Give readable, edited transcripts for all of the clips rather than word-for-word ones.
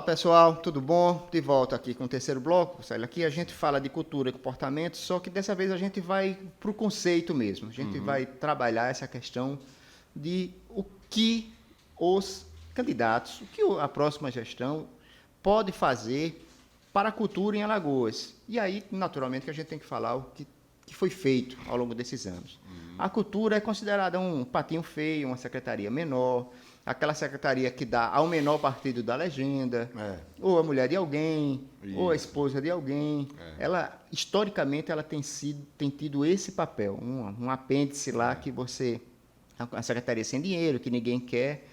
Olá pessoal, tudo bom? De volta aqui com o terceiro bloco. Aqui a gente fala de cultura e comportamento, só que dessa vez a gente vai para o conceito mesmo. A gente vai trabalhar essa questão de o que os candidatos, o que a próxima gestão pode fazer para a cultura em Alagoas. E aí, naturalmente, que a gente tem que falar o que foi feito ao longo desses anos. A cultura é considerada um patinho feio, uma secretaria menor, aquela secretaria que dá ao menor partido da legenda, ou a mulher de alguém, ou a esposa de alguém. Ela, historicamente, ela tem tido esse papel, um apêndice lá que você... A secretaria sem dinheiro, que ninguém quer.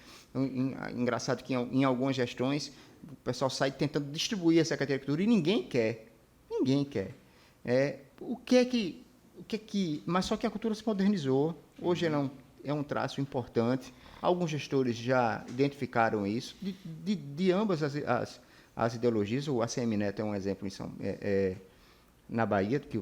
Engraçado que em algumas gestões o pessoal sai tentando distribuir a Secretaria de Cultura e ninguém quer. Ninguém quer. Mas só que a cultura se modernizou. Hoje ela é um traço importante. Alguns gestores já identificaram isso. De ambas as ideologias. O ACM Neto é um exemplo na Bahia, que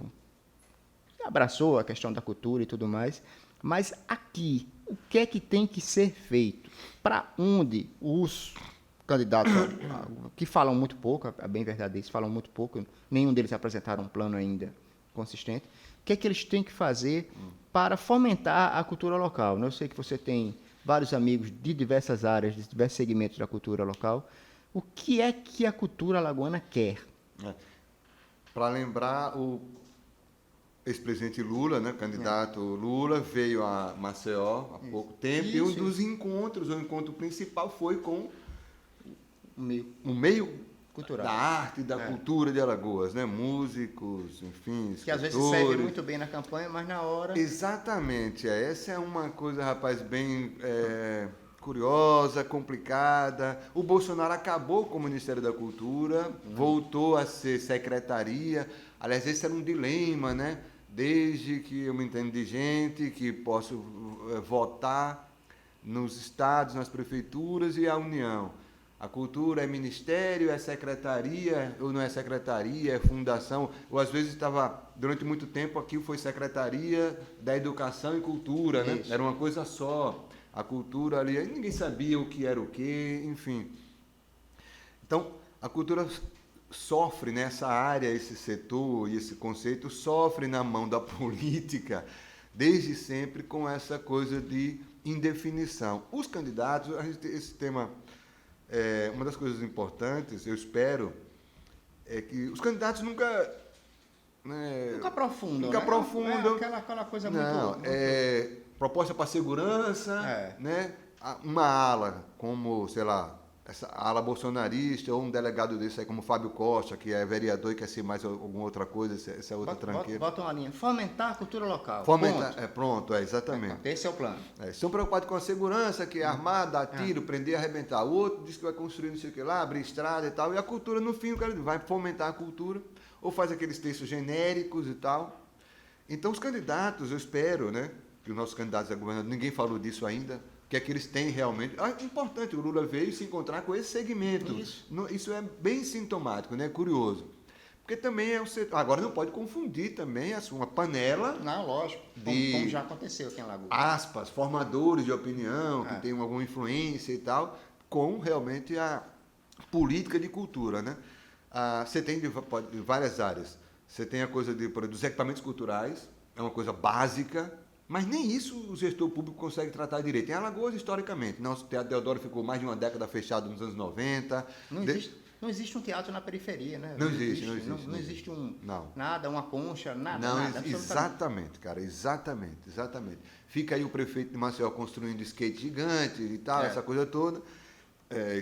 abraçou a questão da cultura e tudo mais. Mas aqui, o que é que tem que ser feito? Para onde os candidatos, que falam muito pouco, é bem verdade isso, falam muito pouco, nenhum deles apresentaram um plano ainda consistente, o que é que eles têm que fazer para fomentar a cultura local? Eu sei que você tem vários amigos de diversas áreas, de diversos segmentos da cultura local. O que é que a cultura alagoana quer? Para lembrar, o ex-presidente Lula, né, candidato Lula, veio a Maceió há pouco tempo e um dos encontros, o encontro principal foi com o meio cultural, da arte e da cultura de Alagoas, né? Músicos, enfim, escritores. Que às vezes serve muito bem na campanha, mas na hora... Exatamente, essa é uma coisa, rapaz, bem curiosa, complicada. O Bolsonaro acabou com o Ministério da Cultura, voltou a ser secretaria. Aliás, esse era um dilema, né? Desde que eu me entendo de gente, que posso votar nos estados, nas prefeituras e a União. A cultura é ministério, é secretaria, ou não é secretaria, é fundação. Ou às vezes estava, durante muito tempo, aqui foi secretaria da educação e cultura, né? Era uma coisa só. A cultura ali, aí ninguém sabia o que era o quê, enfim. Então, a cultura sofre nessa área, esse setor e esse conceito sofre na mão da política desde sempre com essa coisa de indefinição. Os candidatos, esse tema uma das coisas importantes, eu espero, é que os candidatos nunca aprofundam. Aquela coisa muito... proposta para segurança, né? Uma ala como, sei lá, essa ala bolsonarista, ou um delegado desse aí como Fábio Costa, que é vereador e quer ser mais alguma outra coisa, essa é outra tranqueira. Bota uma linha. Fomentar a cultura local. Pronto, exatamente. Esse é o plano. Estão preocupados com a segurança, que é armar, dar tiro, prender, arrebentar. O outro diz que vai construir não sei o que lá, abrir estrada e tal. E a cultura, no fim, o cara vai fomentar a cultura, ou faz aqueles textos genéricos e tal. Então, os candidatos, eu espero, né, que os nossos candidatos a governador, ninguém falou disso ainda, que é que eles têm realmente... É importante, o Lula veio se encontrar com esse segmento. Isso é bem sintomático, né? Curioso. Porque também é um setor... Agora, não pode confundir também uma panela... Não, lógico. Como já aconteceu aqui em Alagoas. Aspas, formadores de opinião, que têm alguma influência e tal, com realmente a política de cultura, né? Você tem de várias áreas. Você tem a coisa dos equipamentos culturais, é uma coisa básica... Mas nem isso o gestor público consegue tratar direito. Em Alagoas, historicamente, nosso Teatro Deodoro ficou mais de uma década fechado nos anos 90. Não existe um teatro na periferia, né? Não existe. Não existe nada, uma concha, nada. Exatamente, cara, exatamente. Fica aí o prefeito de Maceió construindo skate gigante e tal, essa coisa toda,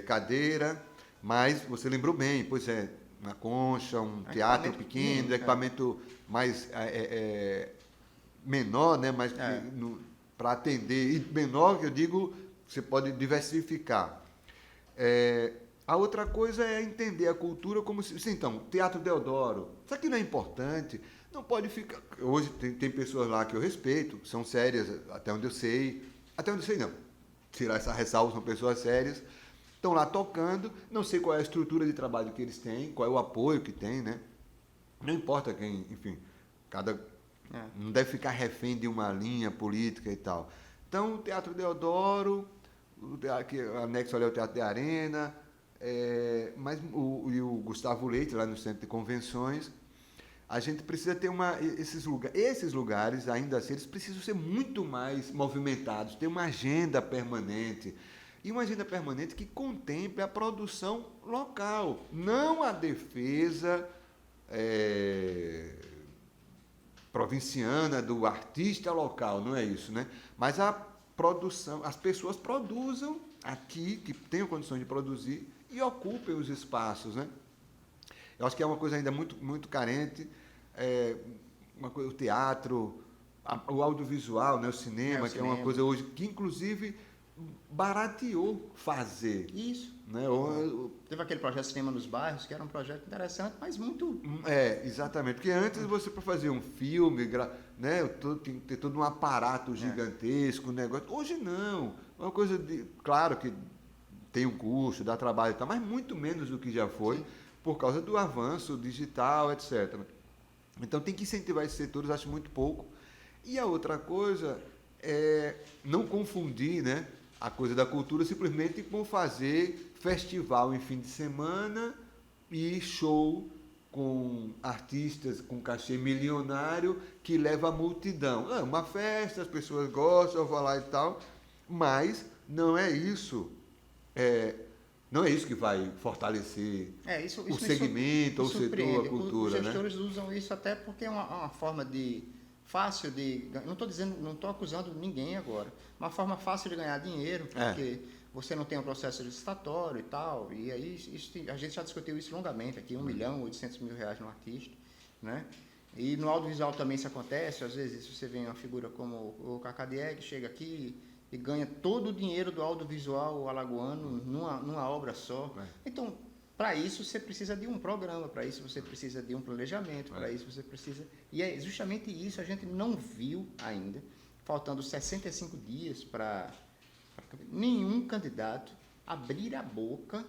cadeira, mas você lembrou bem, pois é, uma concha, um teatro pequeno, equipamento mais... menor, né? Mas para atender, e menor que eu digo, você pode diversificar. A outra coisa é entender a cultura como se... Então, Teatro Deodoro, isso aqui não é importante, não pode ficar... Hoje tem pessoas lá que eu respeito, que são sérias, até onde eu sei não, tirar essa ressalva, são pessoas sérias, estão lá tocando, não sei qual é a estrutura de trabalho que eles têm, qual é o apoio que tem, né? Não importa quem, enfim, não deve ficar refém de uma linha política e tal. Então, o Teatro Deodoro, que anexo ali ao Teatro de Arena, Mas e o Gustavo Leite, lá no Centro de Convenções, a gente precisa ter esses lugares, ainda assim, eles precisam ser muito mais movimentados, ter uma agenda permanente. E uma agenda permanente que contemple a produção local, não a defesa provinciana do artista local, não é isso, né? Mas a produção, as pessoas produzam aqui, que tenham condições de produzir e ocupem os espaços, né? Eu acho que é uma coisa ainda muito, muito carente, o teatro, o audiovisual, né? O cinema, que é uma coisa hoje que, inclusive, barateou fazer. Isso. Né? Teve aquele projeto Cinema nos Bairros, que era um projeto interessante, mas muito... Exatamente. Porque antes você, para fazer um filme, né, tem que ter todo um aparato gigantesco, negócio. Hoje não. É uma coisa de... Claro que tem um custo, dá trabalho e tal, mas muito menos do que já foi, sim, por causa do avanço digital, etc. Então tem que incentivar esses setores, acho muito pouco. E a outra coisa é não confundir, né, a coisa da cultura simplesmente com fazer festival em fim de semana e show com artistas com cachê milionário que leva a multidão. É uma festa, as pessoas gostam, eu vou lá e tal, mas não é isso. Não é isso que vai fortalecer isso o segmento, ou o setor, a cultura. Os gestores, né, usam isso até porque é uma forma fácil de... Não estou acusando ninguém agora. Uma forma fácil de ganhar dinheiro, porque você não tem um processo licitatório e tal. E aí a gente já discutiu isso longamente aqui, R$1.800.000 no artista, né? E no audiovisual também isso acontece. Às vezes você vê uma figura como o Cacá Diegue, chega aqui e ganha todo o dinheiro do audiovisual alagoano numa obra só. Então, para isso você precisa de um programa, para isso você precisa de um planejamento, para isso você precisa... E é justamente isso a gente não viu ainda, faltando 65 dias para nenhum candidato abrir a boca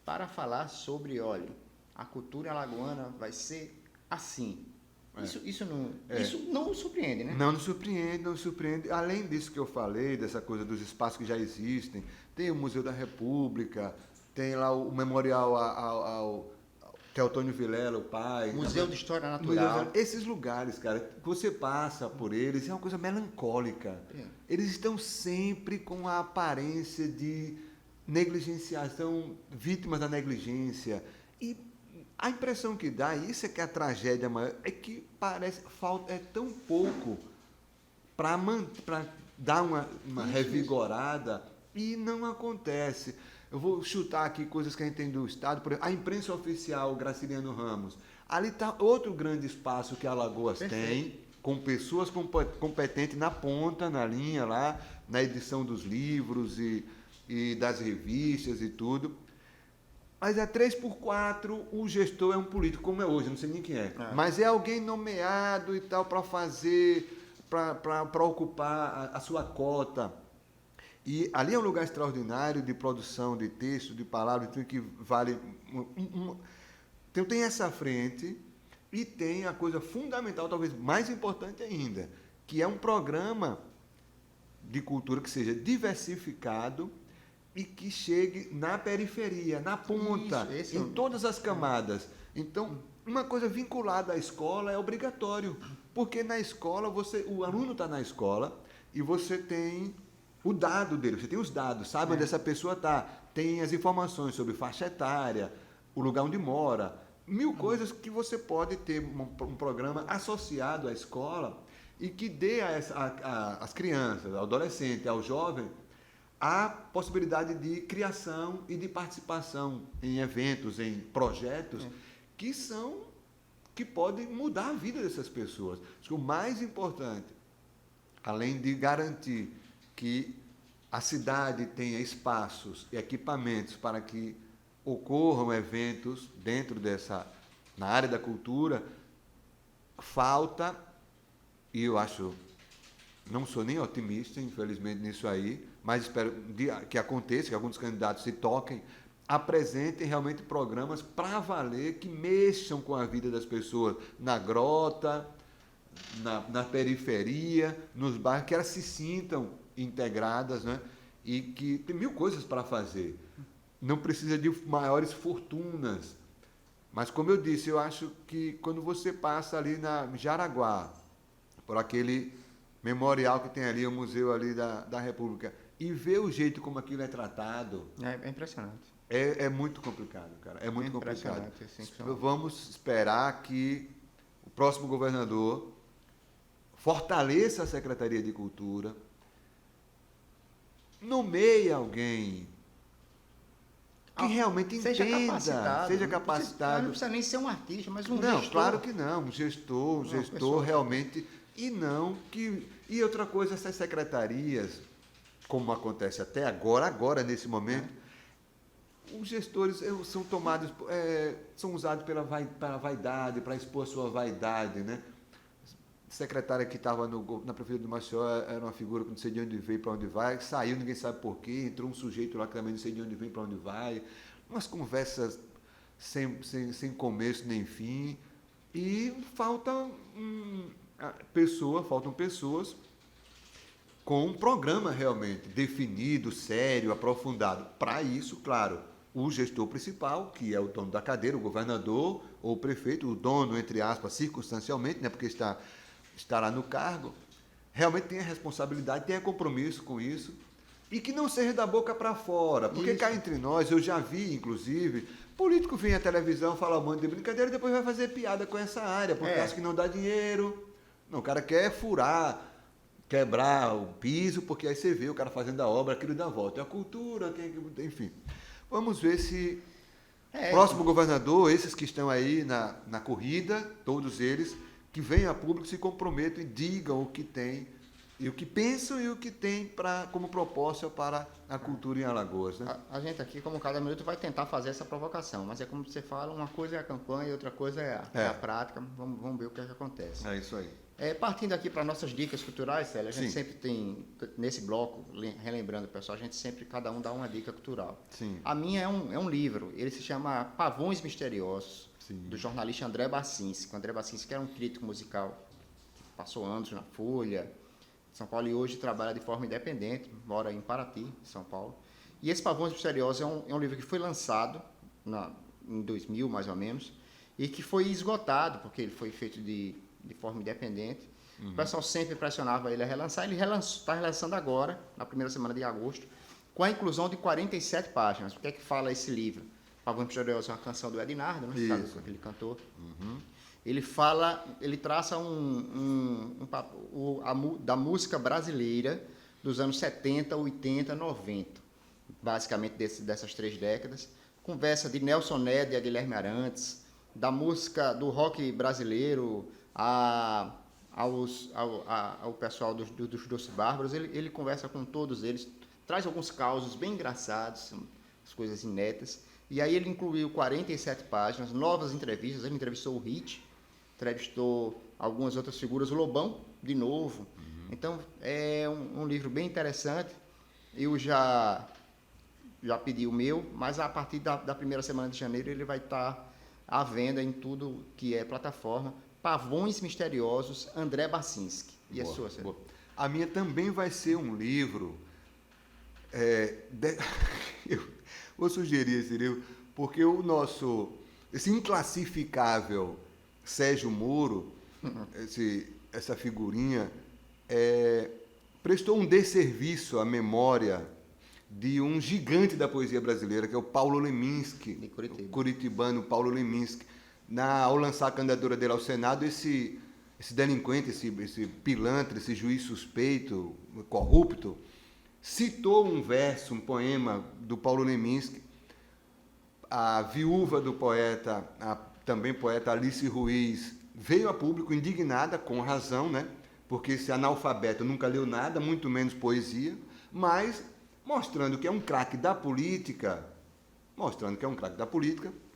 para falar sobre, olha, a cultura alagoana vai ser assim. Isso não surpreende, né? Não surpreende. Além disso que eu falei, dessa coisa dos espaços que já existem, tem o Museu da República, tem lá o memorial ao Teotônio Vilela, o pai. Museu de História Natural. Esses lugares, cara, você passa por eles, é uma coisa melancólica. Eles estão sempre com a aparência de negligenciação, vítimas da negligência. E a impressão que dá, e isso é que é a tragédia maior, é que falta tão pouco para dar uma revigorada e não acontece. Eu vou chutar aqui coisas que a gente tem do Estado, por exemplo, a imprensa oficial Graciliano Ramos. Ali está outro grande espaço que Alagoas tem, com pessoas competentes na ponta, na linha lá, na edição dos livros e das revistas e tudo. Mas é 3x4, o gestor é um político, como é hoje, não sei nem quem é. Mas é alguém nomeado e tal para fazer, para ocupar a sua cota. E ali é um lugar extraordinário de produção de texto, de palavras, que vale... Então tem essa frente e tem a coisa fundamental, talvez mais importante ainda, que é um programa de cultura que seja diversificado e que chegue na periferia, na ponta, em todas as camadas. Então, uma coisa vinculada à escola é obrigatório, porque na escola, o aluno está na escola e você tem o dado dele, você tem os dados, sabe onde essa pessoa está, tem as informações sobre faixa etária, o lugar onde mora, 1000 coisas que você pode ter um programa associado à escola e que dê às crianças, ao adolescente, ao jovem, a possibilidade de criação e de participação em eventos, em projetos que podem mudar a vida dessas pessoas. Acho que o mais importante, além de garantir que a cidade tenha espaços e equipamentos para que ocorram eventos dentro na área da cultura, falta, e eu acho, não sou nem otimista, infelizmente, nisso aí, mas espero que aconteça, que alguns candidatos se toquem, apresentem realmente programas para valer, que mexam com a vida das pessoas na grota, na periferia, nos bairros, que elas se sintam integradas, né? E que tem 1000 coisas para fazer. não precisa de maiores fortunas. Mas, como eu disse, eu acho que quando você passa ali na Jaraguá, por aquele memorial que tem ali, o museu ali da República, e vê o jeito como aquilo é tratado... É impressionante. É muito complicado, cara. É muito complicado. Assim, Vamos esperar que o próximo governador fortaleça a Secretaria de Cultura, nomeie alguém que realmente seja entenda, capacitado. seja capacitado. Não precisa nem ser um artista, mas um Não, gestor. claro que não. Um gestor realmente. E não que. E outra coisa, essas secretarias, como acontece até agora nesse momento, os gestores são tomados, são usados pela vaidade, para expor a sua vaidade, né? A secretária que estava na prefeitura do Maceió era uma figura que não sei de onde veio, para onde vai, saiu, ninguém sabe por quê, entrou um sujeito lá que também não sei de onde vem, para onde vai, umas conversas sem começo nem fim, e faltam pessoas com um programa realmente definido, sério, aprofundado. Para isso, claro, o gestor principal, que é o dono da cadeira, o governador ou o prefeito, o dono, entre aspas, circunstancialmente, né, porque estará no cargo, realmente tenha responsabilidade, tenha compromisso com isso, e que não seja da boca para fora. Porque cá entre nós, eu já vi, inclusive, político vir à televisão falar um monte de brincadeira e depois vai fazer piada com essa área, porque acha que não dá dinheiro. Não, o cara quer furar, quebrar o piso, porque aí você vê o cara fazendo a obra, aquilo dá volta. É a cultura, enfim. Vamos ver se o próximo governador, esses que estão aí na corrida, todos eles, que venham a público, se comprometam e digam o que tem, e o que pensam e o que tem como proposta para a cultura em Alagoas. Né? A gente aqui, como cada minuto, vai tentar fazer essa provocação, mas é como você fala, uma coisa é a campanha e outra coisa é a prática. Vamos ver o que acontece. É isso aí. Partindo aqui para nossas dicas culturais, Célia, a gente sempre tem, nesse bloco, relembrando, pessoal, a gente sempre, cada um dá uma dica cultural. Sim. A minha é um livro, ele se chama Pavões Misteriosos, do jornalista André Bacinski. O André Bacinski era um crítico musical que passou anos na Folha, São Paulo, e hoje trabalha de forma independente, mora em Paraty, São Paulo. E esse Pavões Misteriosos é um livro que foi lançado em 2000, mais ou menos, e que foi esgotado, porque ele foi feito de forma independente. O pessoal sempre pressionava ele a relançar. Ele está relançando agora, na primeira semana de agosto, com a inclusão de 47 páginas. O que é que fala esse livro? Pavões Misteriosos é uma canção do Ednardo, né? Sabe, aquele cantor. Ele traça da música brasileira dos anos 70, 80, 90, basicamente dessas 3 décadas. Conversa de Nelson Ned e a Guilherme Arantes, da música do rock brasileiro ao pessoal dos Doces Bárbaros. Ele conversa com todos eles, traz alguns causos bem engraçados, as coisas inéditas, e aí ele incluiu 47 páginas, novas entrevistas. Ele entrevistou o Hit, entrevistou algumas outras figuras, o Lobão, de novo. Então, é um livro bem interessante. Eu já pedi o meu, mas a partir da primeira semana de janeiro ele vai estar à venda em tudo que é plataforma. Pavões Misteriosos, André Bacinski. E a sua, Célia? A minha também vai ser um livro. Eu vou sugerir esse livro, porque esse inclassificável Sérgio Moro, essa figurinha, prestou um desserviço à memória de um gigante da poesia brasileira, que é o Paulo Leminski, de Curitiba. O curitibano Paulo Leminski. Ao lançar a candidatura dele ao Senado, esse delinquente, esse pilantra, esse juiz suspeito, corrupto, citou um verso, um poema do Paulo Leminski. A viúva do poeta, também poeta Alice Ruiz, veio a público indignada, com razão, né? Porque esse analfabeto nunca leu nada, muito menos poesia, mas mostrando que é um craque da política,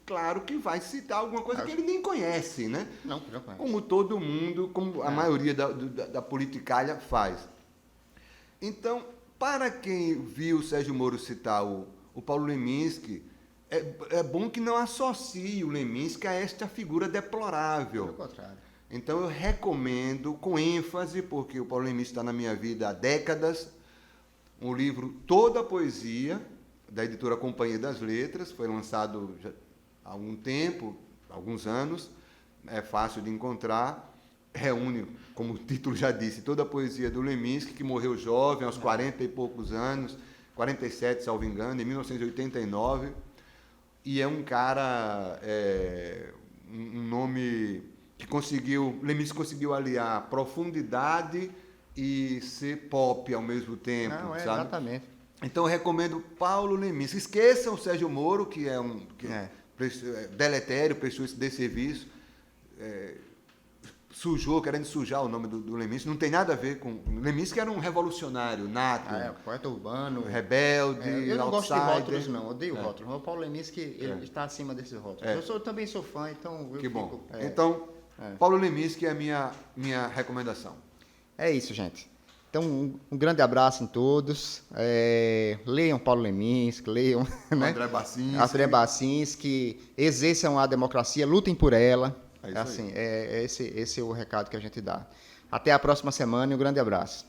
claro que vai citar alguma coisa que ele nem conhece, né? Não conhece. Como todo mundo, como a maioria da politicalha faz. Então, para quem viu o Sérgio Moro citar o Paulo Leminski, é bom que não associe o Leminski a esta figura deplorável. Pelo contrário. Então, eu recomendo com ênfase, porque o Paulo Leminski está na minha vida há décadas, um livro toda a poesia, da editora Companhia das Letras, foi lançado já há algum tempo, alguns anos, é fácil de encontrar, reúne, como o título já disse, toda a poesia do Leminski, que morreu jovem, aos 40 e poucos anos, 47, salvo engano, em 1989, e é um cara, um nome que Leminski conseguiu aliar profundidade e ser pop ao mesmo tempo, Não, sabe? Exatamente. Então eu recomendo Paulo Leminski. Esqueçam o Sérgio Moro, que é deletério, prestou esse desserviço, querendo sujar o nome do Leminski. Não tem nada a ver com... Leminski era um revolucionário nato, Poeta urbano. rebelde, eu não gosto de outsider. rótulos, não. Odeio rótulos. O Paulo Leminski, ele está acima desses rótulos. Eu também sou fã, então eu Que fico... bom. Então, Paulo Leminski é a minha recomendação. É isso, gente. Então, um grande abraço em todos. Leiam Paulo Leminski, leiam André Bacinski, exerçam a democracia, lutem por ela. Esse é o recado que a gente dá. Até a próxima semana e um grande abraço.